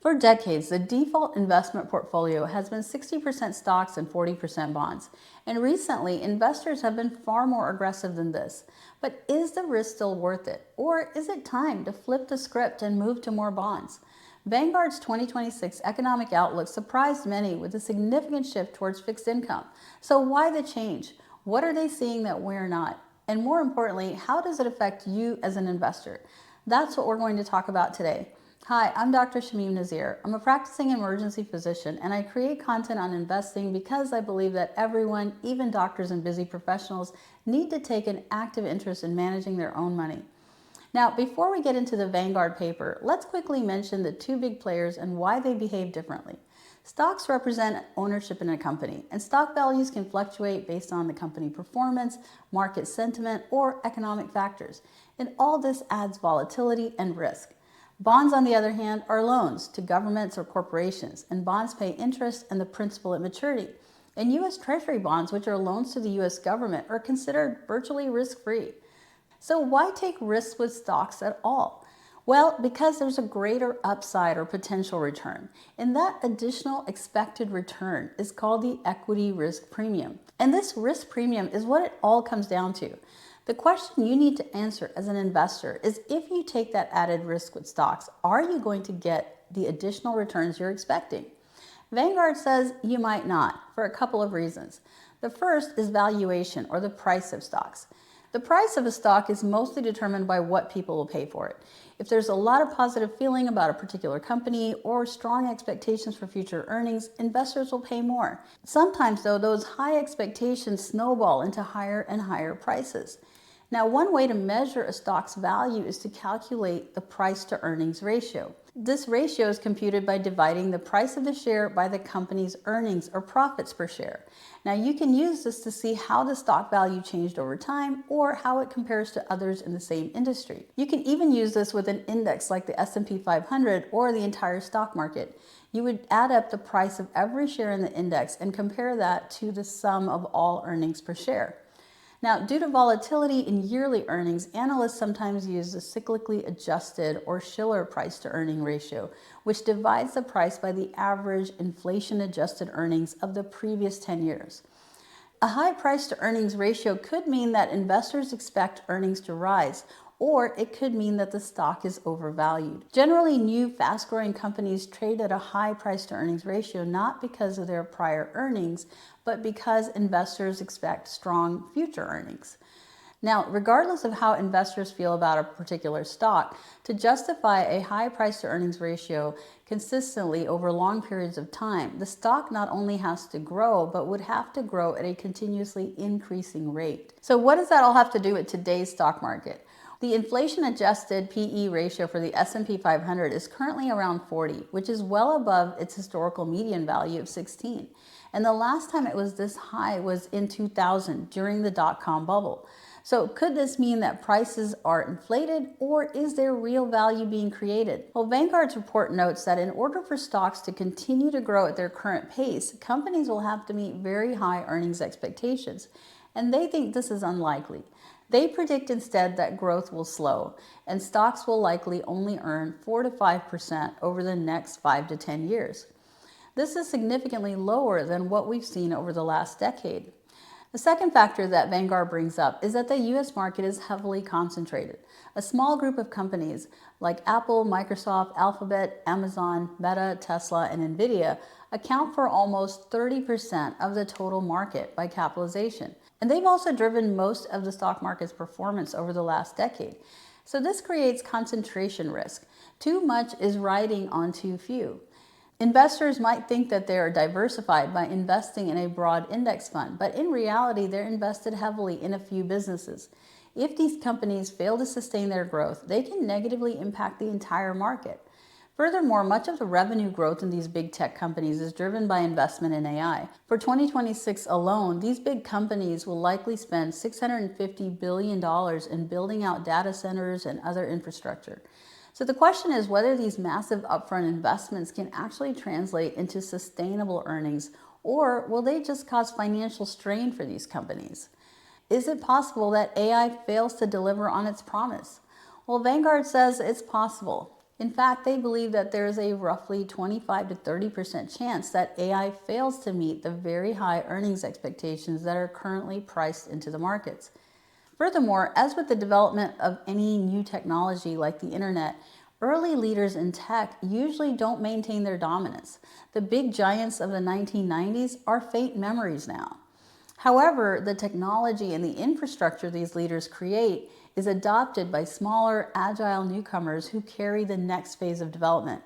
For decades, the default investment portfolio has been 60% stocks and 40% bonds. And recently, investors have been far more aggressive than this. But is the risk still worth it? Or is it time to flip the script and move to more bonds? Vanguard's 2026 economic outlook surprised many with a significant shift towards fixed income. So why the change? What are they seeing that we're not? And more importantly, how does it affect you as an investor? That's what we're going to talk about today. Hi, I'm Dr. Shamim Nazir. I'm a practicing emergency physician, and I create content on investing because I believe that everyone, even doctors and busy professionals, need to take an active interest in managing their own money. Now, before we get into the Vanguard paper, let's quickly mention the two big players and why they behave differently. Stocks represent ownership in a company, and stock values can fluctuate based on the company performance, market sentiment, or economic factors. And all this adds volatility and risk. Bonds, on the other hand, are loans to governments or corporations, and bonds pay interest and the principal at maturity. And U.S. Treasury bonds, which are loans to the U.S. government, are considered virtually risk-free. So why take risks with stocks at all? Well, because there's a greater upside or potential return, and that additional expected return is called the equity risk premium. And this risk premium is what it all comes down to. The question you need to answer as an investor is, if you take that added risk with stocks, are you going to get the additional returns you're expecting? Vanguard says you might not, for a couple of reasons. The first is valuation, or the price of stocks. The price of a stock is mostly determined by what people will pay for it. If there's a lot of positive feeling about a particular company or strong expectations for future earnings, investors will pay more. Sometimes, though, those high expectations snowball into higher and higher prices. Now, one way to measure a stock's value is to calculate the price to earnings ratio. This ratio is computed by dividing the price of the share by the company's earnings or profits per share. Now, you can use this to see how the stock value changed over time or how it compares to others in the same industry. You can even use this with an index like the S&P 500 or the entire stock market. You would add up the price of every share in the index and compare that to the sum of all earnings per share. Now, due to volatility in yearly earnings, analysts sometimes use the cyclically adjusted or Shiller price to earning ratio, which divides the price by the average inflation-adjusted earnings of the previous 10 years. A high price to earnings ratio could mean that investors expect earnings to rise, or it could mean that the stock is overvalued. Generally, new fast-growing companies trade at a high price to earnings ratio not because of their prior earnings, but because investors expect strong future earnings. Now, regardless of how investors feel about a particular stock, to justify a high price to earnings ratio consistently over long periods of time, the stock not only has to grow, but would have to grow at a continuously increasing rate. So what does that all have to do with today's stock market? The inflation-adjusted PE ratio for the S&P 500 is currently around 40, which is well above its historical median value of 16. And the last time it was this high was in 2000 during the dot-com bubble. So could this mean that prices are inflated, or is there real value being created? Well, Vanguard's report notes that in order for stocks to continue to grow at their current pace, companies will have to meet very high earnings expectations. And they think this is unlikely. They predict instead that growth will slow, and stocks will likely only earn 4 to 5% over the next 5 to 10 years. This is significantly lower than what we've seen over the last decade. The second factor that Vanguard brings up is that the U.S. market is heavily concentrated. A small group of companies like Apple, Microsoft, Alphabet, Amazon, Meta, Tesla, and Nvidia account for almost 30% of the total market by capitalization. And they've also driven most of the stock market's performance over the last decade. So this creates concentration risk. Too much is riding on too few. Investors might think that they are diversified by investing in a broad index fund, but in reality, they're invested heavily in a few businesses. If these companies fail to sustain their growth, they can negatively impact the entire market. Furthermore, much of the revenue growth in these big tech companies is driven by investment in AI. For 2026 alone, these big companies will likely spend $650 billion in building out data centers and other infrastructure. So the question is whether these massive upfront investments can actually translate into sustainable earnings, or will they just cause financial strain for these companies? Is it possible that AI fails to deliver on its promise? Well, Vanguard says it's possible. In fact, they believe that there is a roughly 25 to 30% chance that AI fails to meet the very high earnings expectations that are currently priced into the markets. Furthermore, as with the development of any new technology like the internet, early leaders in tech usually don't maintain their dominance. The big giants of the 1990s are faint memories now. However, the technology and the infrastructure these leaders create is adopted by smaller, agile newcomers who carry the next phase of development.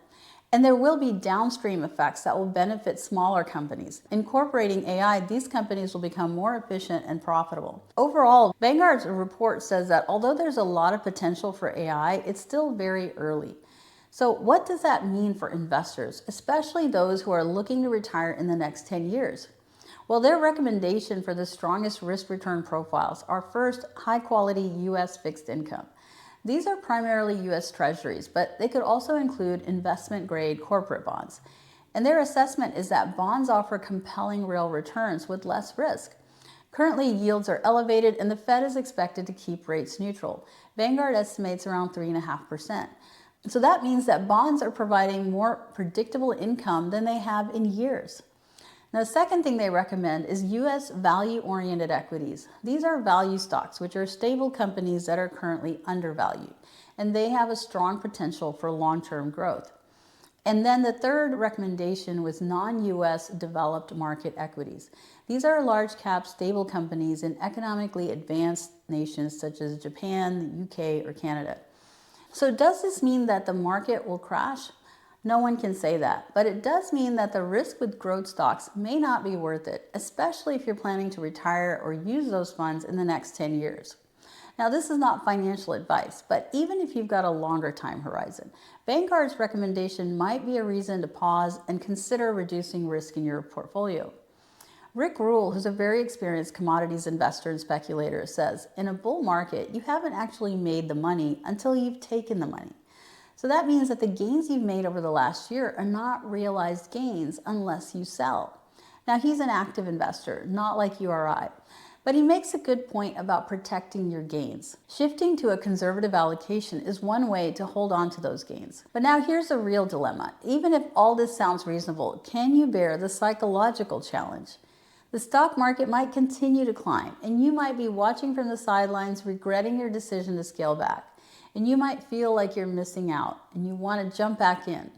And there will be downstream effects that will benefit smaller companies. Incorporating AI, these companies will become more efficient and profitable. Overall, Vanguard's report says that although there's a lot of potential for AI, it's still very early. So what does that mean for investors, especially those who are looking to retire in the next 10 years? Well, their recommendation for the strongest risk-return profiles are first, high-quality U.S. fixed income. These are primarily U.S. Treasuries, but they could also include investment-grade corporate bonds. And their assessment is that bonds offer compelling real returns with less risk. Currently, yields are elevated and the Fed is expected to keep rates neutral. Vanguard estimates around 3.5%. So that means that bonds are providing more predictable income than they have in years. Now, the second thing they recommend is U.S. value-oriented equities. These are value stocks, which are stable companies that are currently undervalued, and they have a strong potential for long-term growth. And then the third recommendation was non-U.S. developed market equities. These are large cap stable companies in economically advanced nations such as Japan, the UK, or Canada. So does this mean that the market will crash? No one can say that, but it does mean that the risk with growth stocks may not be worth it, especially if you're planning to retire or use those funds in the next 10 years. Now, this is not financial advice, but even if you've got a longer time horizon, Vanguard's recommendation might be a reason to pause and consider reducing risk in your portfolio. Rick Rule, who's a very experienced commodities investor and speculator, says, in a bull market, you haven't actually made the money until you've taken the money. So that means that the gains you've made over the last year are not realized gains unless you sell. Now, he's an active investor, not like you or I, but he makes a good point about protecting your gains. Shifting to a conservative allocation is one way to hold on to those gains. But now here's a real dilemma. Even if all this sounds reasonable, can you bear the psychological challenge? The stock market might continue to climb, and you might be watching from the sidelines, regretting your decision to scale back. And you might feel like you're missing out and you want to jump back in.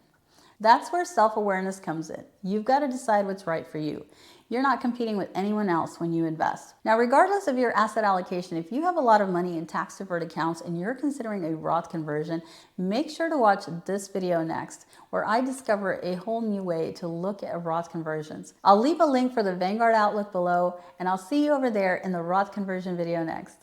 That's where self-awareness comes in. You've got to decide what's right for you. You're not competing with anyone else when you invest. Now, regardless of your asset allocation, if you have a lot of money in tax-deferred accounts and you're considering a Roth conversion, make sure to watch this video next, where I discover a whole new way to look at Roth conversions. I'll leave a link for the Vanguard Outlook below, and I'll see you over there in the Roth conversion video next.